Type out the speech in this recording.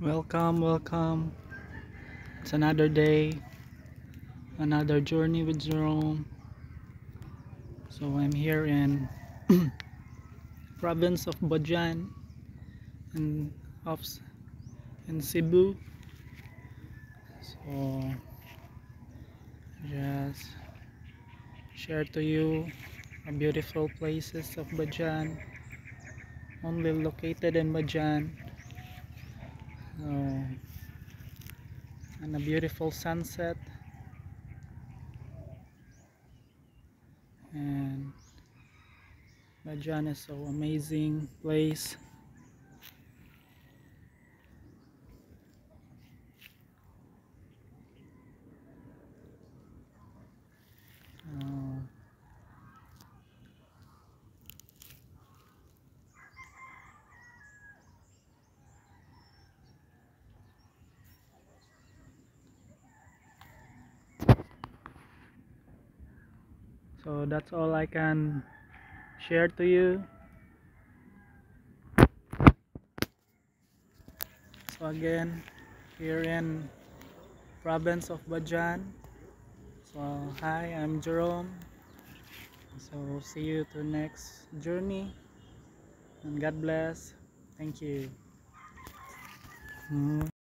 Welcome, welcome. It's another day, another journey with Jerome. So I'm here in province of Bajan in of in Cebu. So just share to you the beautiful places of Bajan, only located in Bajan. So, and a beautiful sunset, and Bajan is so amazing place. Uh, so that's all I can share to you. So again, here in province of Bajan. So hi, I'm Jerome. So see you to next journey, and God bless. Thank you.